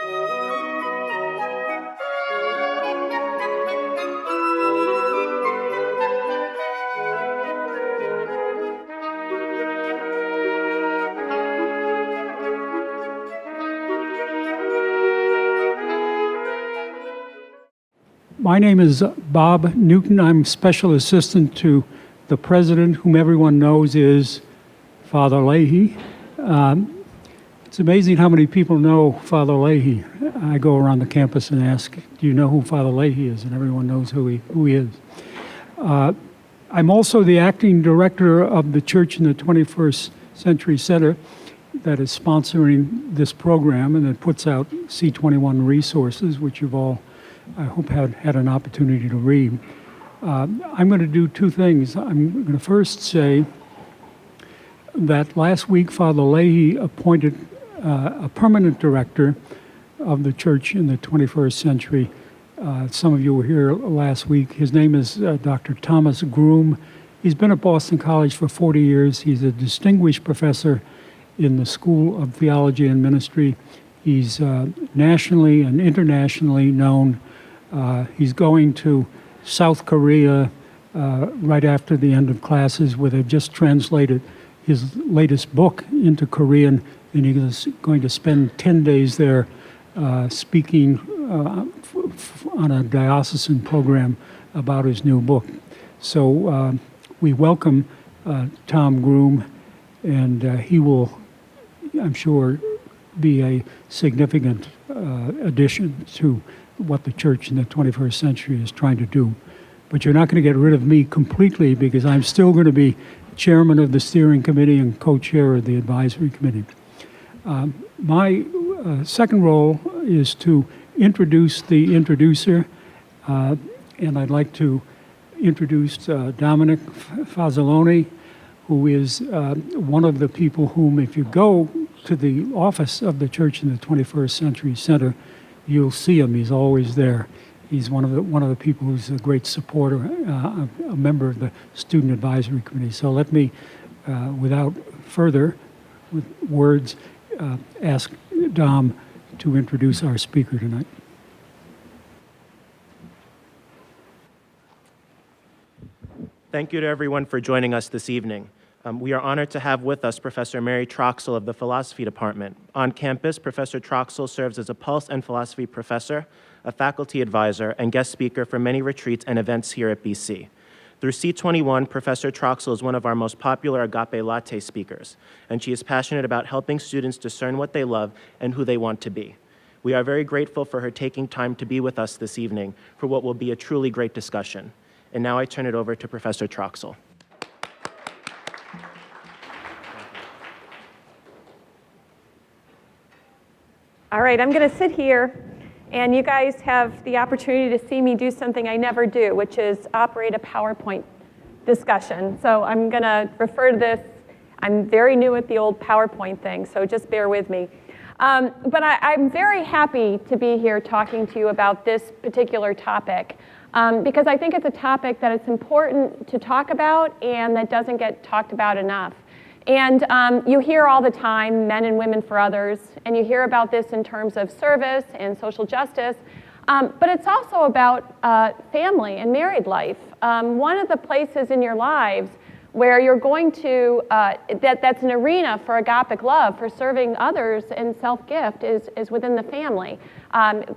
My name is Bob Newton. I'm special assistant to the president, whom everyone knows is Father Leahy. It's amazing how many people know Father Leahy. I go around the campus and ask, do you know who Father Leahy is? And everyone knows who he is. I'm also the acting director of the Church in the 21st Century Center that is sponsoring this program and that puts out C21 resources, which you've all, I hope, had an opportunity to read. I'm going to do two things. I'm going to first say that last week Father Leahy appointed a permanent director of the Church in the 21st Century. Some of you were here last week. His name is Dr. Thomas Groom. He's been at Boston College for 40 years. He's a distinguished professor in the School of Theology and Ministry. He's nationally and internationally known. He's going to South Korea right after the end of classes, where they've just translated his latest book into Korean, and he's going to spend 10 days there speaking on a diocesan program about his new book. So we welcome Tom Groom, and he will, I'm sure, be a significant addition to what the Church in the 21st century is trying to do. But you're not going to get rid of me completely, because I'm still going to be chairman of the steering committee and co-chair of the advisory committee. My second role is to introduce the introducer, and I'd like to introduce Dominic Fazzoloni, who is one of the people whom, if you go to the office of the Church in the 21st Century Center, you'll see him. He's always there. He's one of the people who's a great supporter, a member of the Student Advisory Committee. So let me, without further words, ask Dom to introduce our speaker tonight. Thank you to everyone for joining us this evening. We are honored to have with us Professor Mary Troxell of the Philosophy Department. On campus, Professor Troxell serves as a Pulse and Philosophy professor, a faculty advisor, and guest speaker for many retreats and events here at BC. Through C21, Professor Troxell is one of our most popular Agape Latte speakers, and she is passionate about helping students discern what they love and who they want to be. We are very grateful for her taking time to be with us this evening for what will be a truly great discussion. And now I turn it over to Professor Troxell. All right, I'm going to sit here, and you guys have the opportunity to see me do something I never do, which is operate a PowerPoint discussion. So I'm going to refer to this. I'm very new at the old PowerPoint thing, so just bear with me. But I'm very happy to be here talking to you about this particular topic, because I think it's a topic that it's important to talk about and that doesn't get talked about enough. And you hear all the time, men and women for others, and you hear about this in terms of service and social justice, but it's also about family and married life. One of the places in your lives where you're going to, that's an arena for agapic love, for serving others and self-gift, is within the family,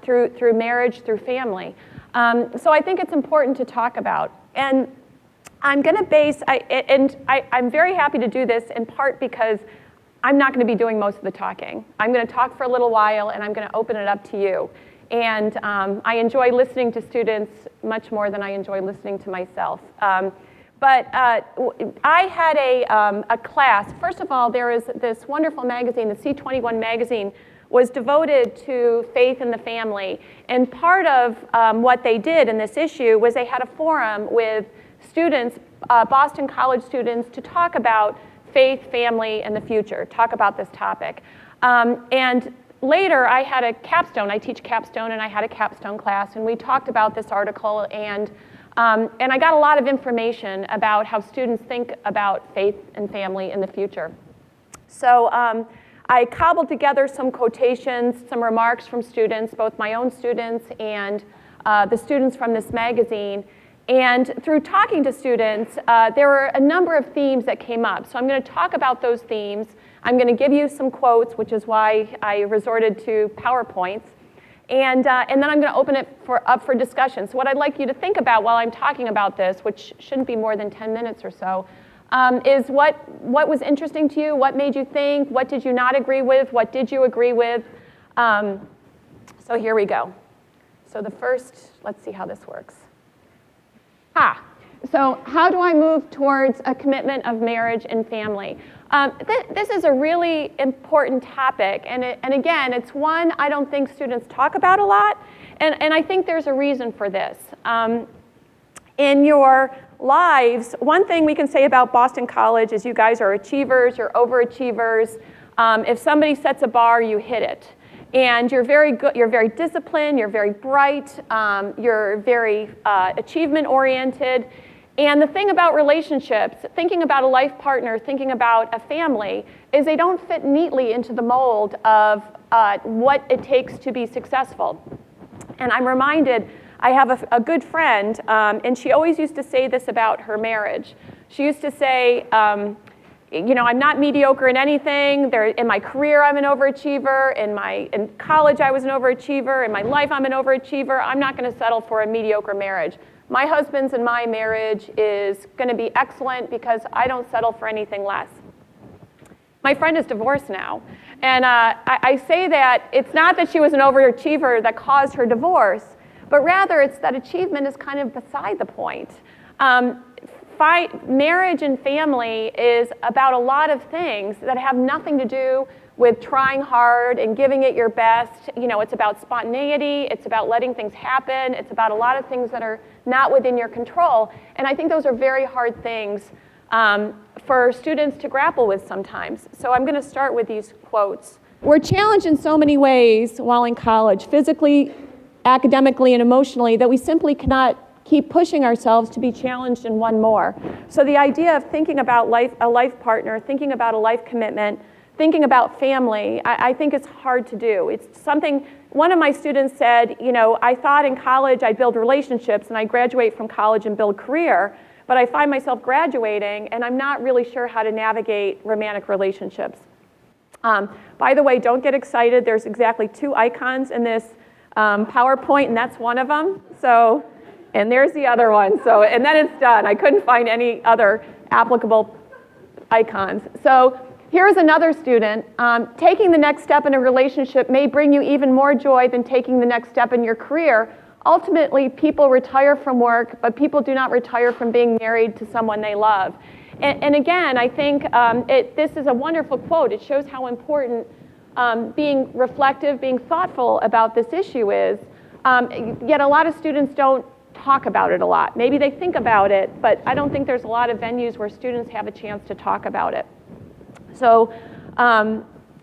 through marriage, through family. So I think it's important to talk about. And I'm going to base, I'm very happy to do this in part because I'm not going to be doing most of the talking. I'm going to talk for a little while, and I'm going to open it up to you. And I enjoy listening to students much more than I enjoy listening to myself. But I had a class. First of all, there is this wonderful magazine, the C21 magazine, was devoted to faith in the family. And part of what they did in this issue was they had a forum with students, Boston College students, to talk about faith, family, and the future, talk about this topic. And later, I had a capstone. I teach capstone, and I had a capstone class, and we talked about this article, and I got a lot of information about how students think about faith and family in the future. So I cobbled together some quotations, some remarks from students, both my own students and the students from this magazine. And through talking to students, there were a number of themes that came up. So I'm going to talk about those themes. I'm going to give you some quotes, which is why I resorted to PowerPoints. And then I'm going to open it up for discussion. So what I'd like you to think about while I'm talking about this, which shouldn't be more than 10 minutes or so, is what was interesting to you, what made you think, what did you not agree with, what did you agree with. So here we go. So the first, let's see how this works. So how do I move towards a commitment of marriage and family? This is a really important topic, and again, it's one I don't think students talk about a lot, and I think there's a reason for this. In your lives, one thing we can say about Boston College is you guys are achievers, you're overachievers. If somebody sets a bar, you hit it. And you're very good, you're very disciplined, you're very bright, you're very achievement-oriented. And the thing about relationships, thinking about a life partner, thinking about a family, is they don't fit neatly into the mold of what it takes to be successful. And I'm reminded, I have a good friend, and she always used to say this about her marriage. She used to say, you know, I'm not mediocre in anything. In my career, I'm an overachiever. In college, I was an overachiever. In my life, I'm an overachiever. I'm not going to settle for a mediocre marriage. My husband's and my marriage is going to be excellent because I don't settle for anything less. My friend is divorced now. And I say that it's not that she was an overachiever that caused her divorce, but rather it's that achievement is kind of beside the point. Marriage and family is about a lot of things that have nothing to do with trying hard and giving it your best. You know, it's about spontaneity, it's about letting things happen, it's about a lot of things that are not within your control. And I think those are very hard things for students to grapple with sometimes. So I'm going to start with these quotes. We're challenged in so many ways while in college, physically, academically, and emotionally, that we simply cannot keep pushing ourselves to be challenged and one more. So the idea of thinking about a life partner, thinking about a life commitment, thinking about family, I think it's hard to do. It's something, one of my students said, you know, I thought in college I'd build relationships and I'd graduate from college and build career, but I find myself graduating and I'm not really sure how to navigate romantic relationships. By the way, don't get excited. There's exactly 2 icons in this PowerPoint, and that's one of them. So, and there's the other one. So, and then it's done. I couldn't find any other applicable icons. So here's another student. Taking the next step in a relationship may bring you even more joy than taking the next step in your career. Ultimately, people retire from work, but people do not retire from being married to someone they love. And again, I think this is a wonderful quote. It shows how important being reflective, being thoughtful about this issue is. Yet a lot of students don't talk about it a lot. Maybe they think about it, but I don't think there's a lot of venues where students have a chance to talk about it. So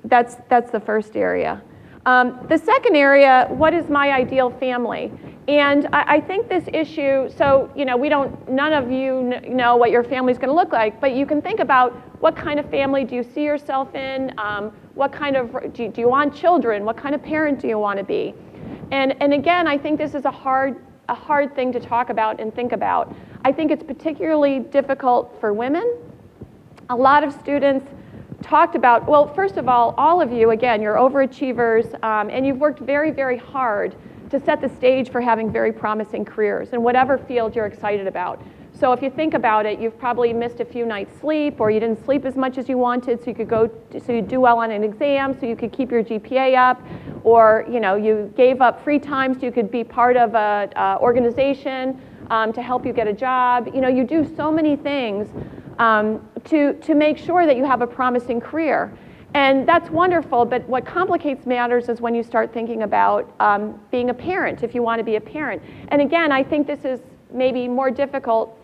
that's the first area. The second area, what is my ideal family? And I think this issue, so you know, none of you know what your family's going to look like, but you can think about what kind of family do you see yourself in? What kind of, do you want children? What kind of parent do you want to be? And again, I think this is a hard thing to talk about and think about. I think it's particularly difficult for women. A lot of students talked about, well, first of all of you, again, you're overachievers, and you've worked very, very hard to set the stage for having very promising careers in whatever field you're excited about. So if you think about it, you've probably missed a few nights sleep, or you didn't sleep as much as you wanted, so you do well on an exam, so you could keep your GPA up, or you know, you gave up free time so you could be part of a organization to help you get a job. You know, you do so many things to make sure that you have a promising career. And that's wonderful, but what complicates matters is when you start thinking about being a parent, if you want to be a parent. And again, I think this is maybe more difficult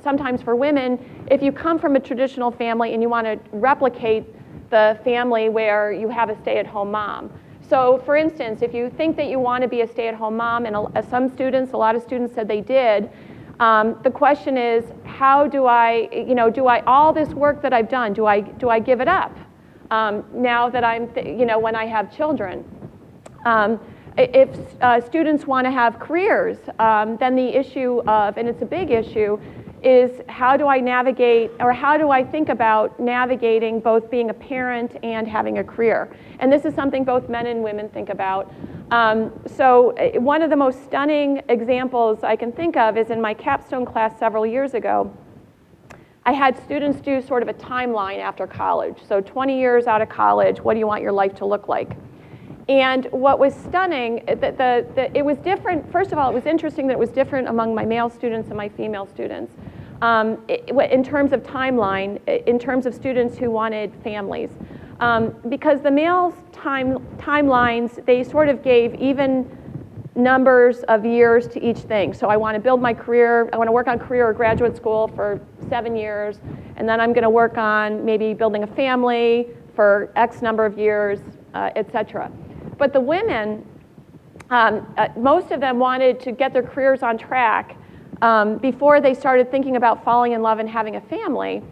sometimes for women if you come from a traditional family and you want to replicate the family where you have a stay-at-home mom. So for instance, if you think that you want to be a stay-at-home mom, and a lot of students said they did, the question is, how do I all this work that I've done, do I give it up? now that I'm, when I have children. If students want to have careers, then the issue of, and it's a big issue, is how do I navigate, or how do I think about navigating both being a parent and having a career? And this is something both men and women think about. So one of the most stunning examples I can think of is in my capstone class several years ago. I had students do sort of a timeline after college. So 20 years out of college, what do you want your life to look like? And what was stunning, it was different. First of all, it was interesting that it was different among my male students and my female students in terms of timeline, in terms of students who wanted families. Because the males' timelines, they sort of gave even numbers of years to each thing. So I want to build my career, I want to work on career or graduate school for 7 years, and then I'm going to work on maybe building a family for X number of years, et cetera. But the women, most of them wanted to get their careers on track before they started thinking about falling in love and having a family.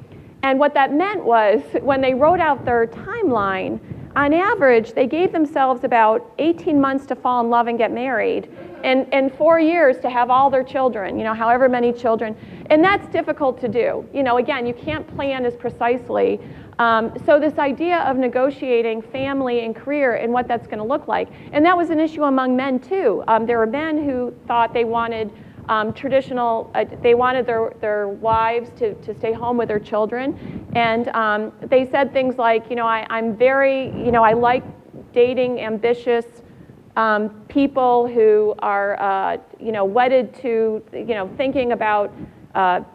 And what that meant was, when they wrote out their timeline, on average, they gave themselves about 18 months to fall in love and get married, and 4 years to have all their children, however many children. And that's difficult to do. Again, you can't plan as precisely. So this idea of negotiating family and career and what that's going to look like, and that was an issue among men too. There were men who thought they wanted traditional, they wanted their wives to stay home with their children, and they said things like, I'm very, I like dating ambitious people who are, wedded to, thinking about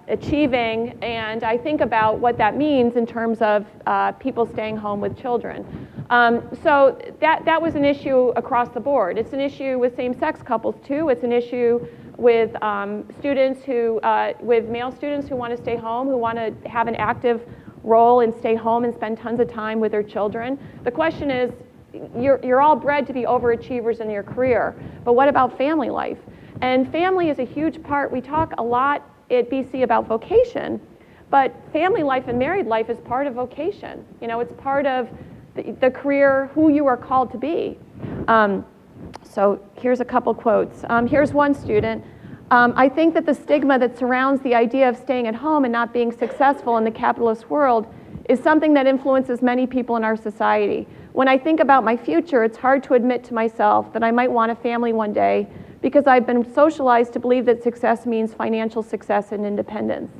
achieving, and I think about what that means in terms of people staying home with children. So that was an issue across the board. It's an issue with same-sex couples too. It's an issue with students with male students who want to stay home, who want to have an active role and stay home and spend tons of time with their children. The question is, you're all bred to be overachievers in your career, but what about family life? And family is a huge part. We talk a lot at BC about vocation, but family life and married life is part of vocation. It's part of the career, who you are called to be. So here's a couple quotes. Here's one student. I think that the stigma that surrounds the idea of staying at home and not being successful in the capitalist world is something that influences many people in our society. When I think about my future, it's hard to admit to myself that I might want a family one day, because I've been socialized to believe that success means financial success and independence.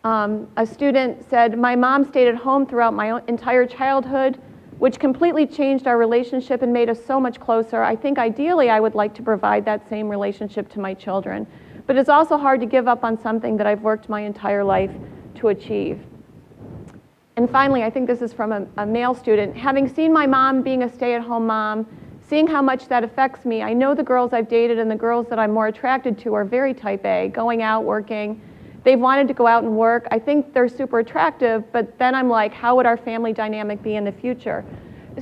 A student said, my mom stayed at home throughout my entire childhood, which completely changed our relationship and made us so much closer. I think ideally I would like to provide that same relationship to my children, but it's also hard to give up on something that I've worked my entire life to achieve. And finally, I think this is from a male student. Having seen my mom being a stay-at-home mom, seeing how much that affects me, I know the girls I've dated and the girls that I'm more attracted to are very type A, going out, working. They've wanted to go out and work. I think they're super attractive, but then I'm like, how would our family dynamic be in the future?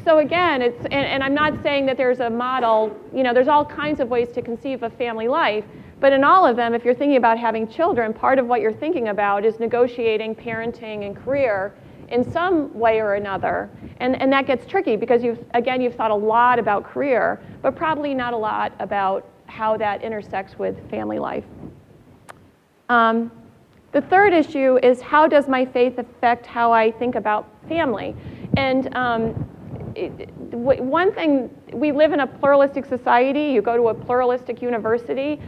So again, and I'm not saying that there's a model, there's all kinds of ways to conceive of family life, but in all of them, if you're thinking about having children, part of what you're thinking about is negotiating parenting and career in some way or another. And that gets tricky because you've thought a lot about career, but probably not a lot about how that intersects with family life. The third issue is, how does my faith affect how I think about family? And one thing, we live in a pluralistic society. You go to a pluralistic university,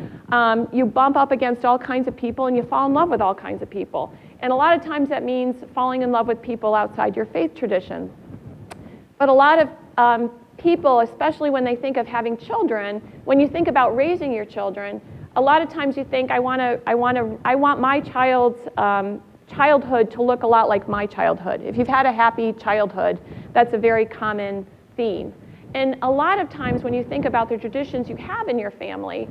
you bump up against all kinds of people, and you fall in love with all kinds of people. And a lot of times that means falling in love with people outside your faith tradition. But a lot of people, especially when they think of having children, when you think about raising your children, a lot of times you think, I want my child's childhood to look a lot like my childhood. If you've had a happy childhood, that's a very common theme. And a lot of times when you think about the traditions you have in your family,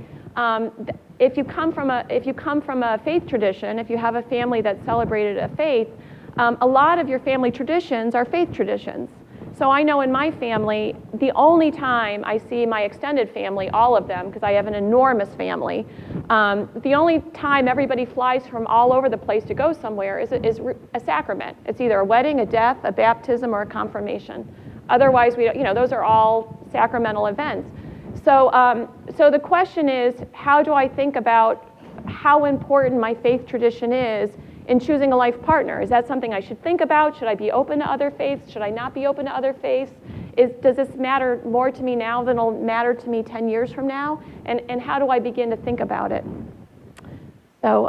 if you come from a faith tradition, if you have a family that celebrated a faith, a lot of your family traditions are faith traditions. So I know in my family, the only time I see my extended family, all of them, because I have an enormous family, the only time everybody flies from all over the place to go somewhere is a sacrament. It's either a wedding, a death, a baptism, or a confirmation. Otherwise, those are all sacramental events. So, so the question is, how do I think about how important my faith tradition is in choosing a life partner? Is that something I should think about? Should I be open to other faiths? Should I not be open to other faiths? Does this matter more to me now than it'll matter to me 10 years from now? And how do I begin to think about it? So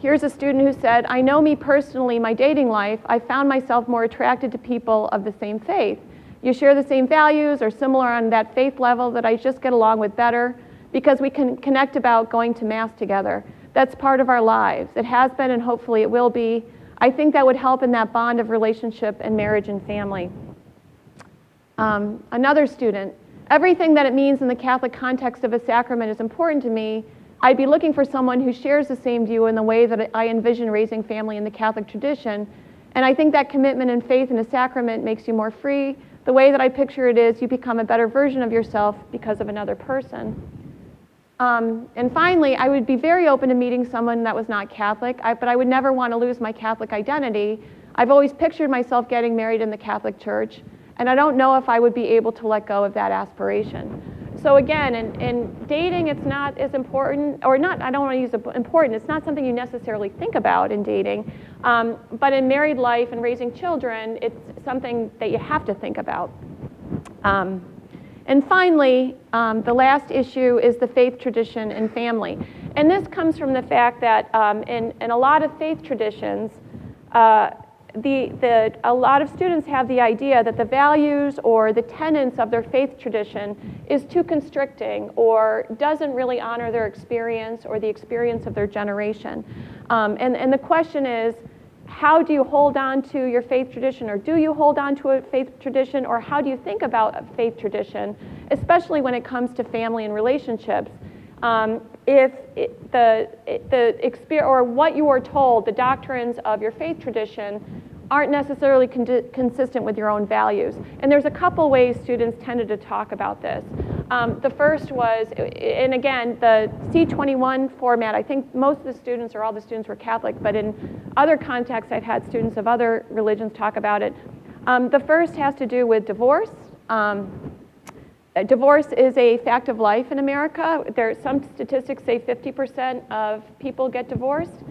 here's a student who said, I know me personally, my dating life, I found myself more attracted to people of the same faith. You share the same values or similar on that faith level that I just get along with better because we can connect about going to Mass together. That's part of our lives. It has been and hopefully it will be. I think that would help in that bond of relationship and marriage and family. Another student, everything that it means in the Catholic context of a sacrament is important to me. I'd be looking for someone who shares the same view in the way that I envision raising family in the Catholic tradition. And I think that commitment and faith in a sacrament makes you more free. The way that I picture it is you become a better version of yourself because of another person. And finally, I would be very open to meeting someone that was not Catholic, but I would never want to lose my Catholic identity. I've always pictured myself getting married in the Catholic Church, and I don't know if I would be able to let go of that aspiration. So again, in dating, it's not as important, or not, I don't want to use important, it's not something you necessarily think about in dating, but in married life and raising children, it's something that you have to think about. And finally, the last issue is the faith tradition and family. And this comes from the fact that in a lot of faith traditions, a lot of students have the idea that the values or the tenets of their faith tradition is too constricting or doesn't really honor their experience or the experience of their generation. And the question is, how do you hold on to your faith tradition, or do you hold on to a faith tradition, or how do you think about a faith tradition, especially when it comes to family and relationships? If the experience or what you are told, the doctrines of your faith tradition, aren't necessarily consistent with your own values. And there's a couple ways students tended to talk about this. The first was, and again, the C21 format, I think most of the students or all the students were Catholic, but in other contexts I've had students of other religions talk about it. The first has to do with divorce. Divorce is a fact of life in America. Some statistics say 50% of people get divorced.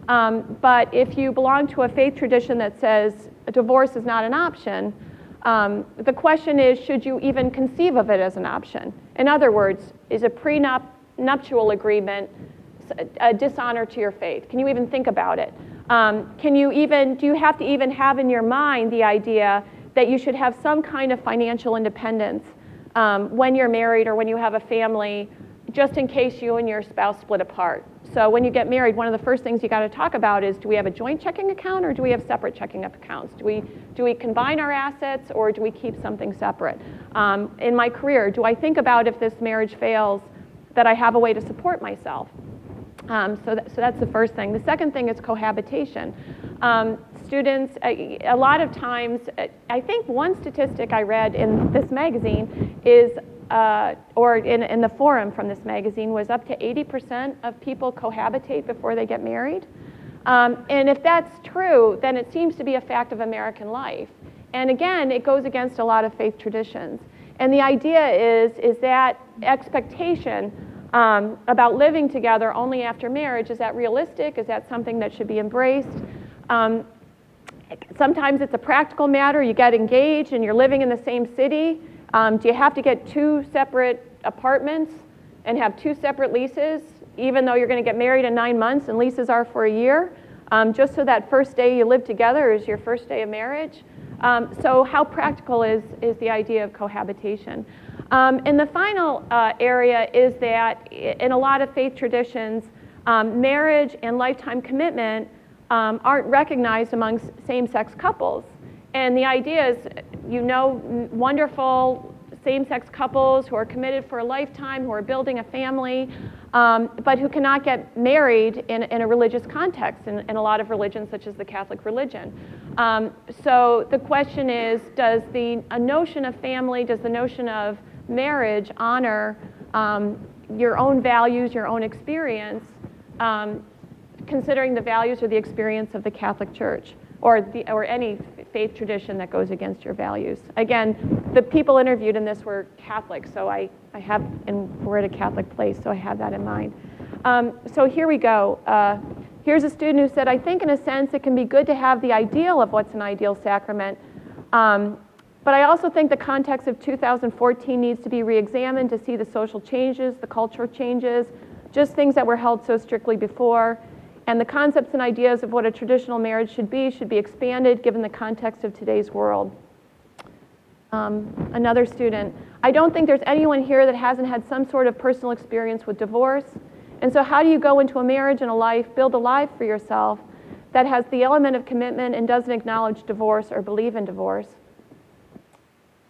But if you belong to a faith tradition that says divorce is not an option, the question is, should you even conceive of it as an option? In other words, is a prenuptial agreement a dishonor to your faith? Can you even think about it? Do you have to even have in your mind the idea that you should have some kind of financial independence when you're married or when you have a family, just in case you and your spouse split apart? So when you get married, one of the first things you got to talk about is, do we have a joint checking account or do we have separate checking accounts? Do we combine our assets or do we keep something separate? In my career, do I think about, if this marriage fails, that I have a way to support myself? So that's the first thing. The second thing is cohabitation. Students, a lot of times, I think one statistic I read in this magazine is, or in the forum from this magazine, was up to 80% of people cohabitate before they get married. And if that's true, then it seems to be a fact of American life. And again, it goes against a lot of faith traditions. And the idea is that expectation about living together only after marriage, is that realistic? Is that something that should be embraced? Sometimes it's a practical matter. You get engaged and you're living in the same city. Do you have to get 2 separate apartments and have 2 separate leases, even though you're going to get married in 9 months and leases are for a year, just so that first day you live together is your first day of marriage? So how practical is the idea of cohabitation? And the final area is that in a lot of faith traditions, marriage and lifetime commitment aren't recognized among same-sex couples. And the idea is, wonderful same-sex couples who are committed for a lifetime, who are building a family, but who cannot get married in a religious context in a lot of religions, such as the Catholic religion. So the question is, does the notion of family, does the notion of marriage honor your own values, your own experience, considering the values or the experience of the Catholic Church, or any faith tradition that goes against your values? Again, the people interviewed in this were Catholic, so we're at a Catholic place, so I have that in mind. So here we go. Here's a student who said, I think in a sense it can be good to have the ideal of what's an ideal sacrament, but I also think the context of 2014 needs to be re-examined to see the social changes, the cultural changes, just things that were held so strictly before. And the concepts and ideas of what a traditional marriage should be expanded given the context of today's world. Another student, I don't think there's anyone here that hasn't had some sort of personal experience with divorce. And so how do you go into a marriage and a life, build a life for yourself that has the element of commitment and doesn't acknowledge divorce or believe in divorce?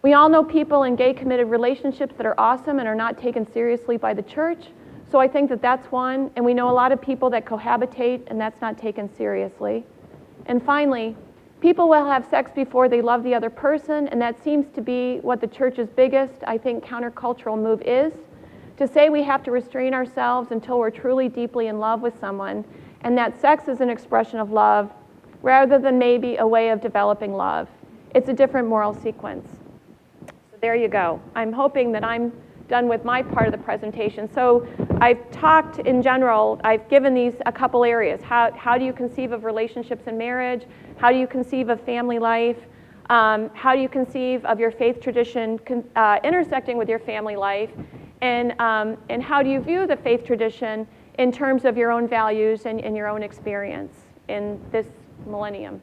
We all know people in gay committed relationships that are awesome and are not taken seriously by the church. So I think that that's one. And we know a lot of people that cohabitate and that's not taken seriously. And finally, people will have sex before they love the other person, and that seems to be what the church's biggest, I think, countercultural move is. To say we have to restrain ourselves until we're truly deeply in love with someone, and that sex is an expression of love rather than maybe a way of developing love. It's a different moral sequence. So there you go. I'm hoping that I'm done with my part of the presentation. So I've talked in general, I've given these a couple areas. How do you conceive of relationships in marriage? How do you conceive of family life? How do you conceive of your faith tradition intersecting with your family life? And how do you view the faith tradition in terms of your own values and your own experience in this millennium?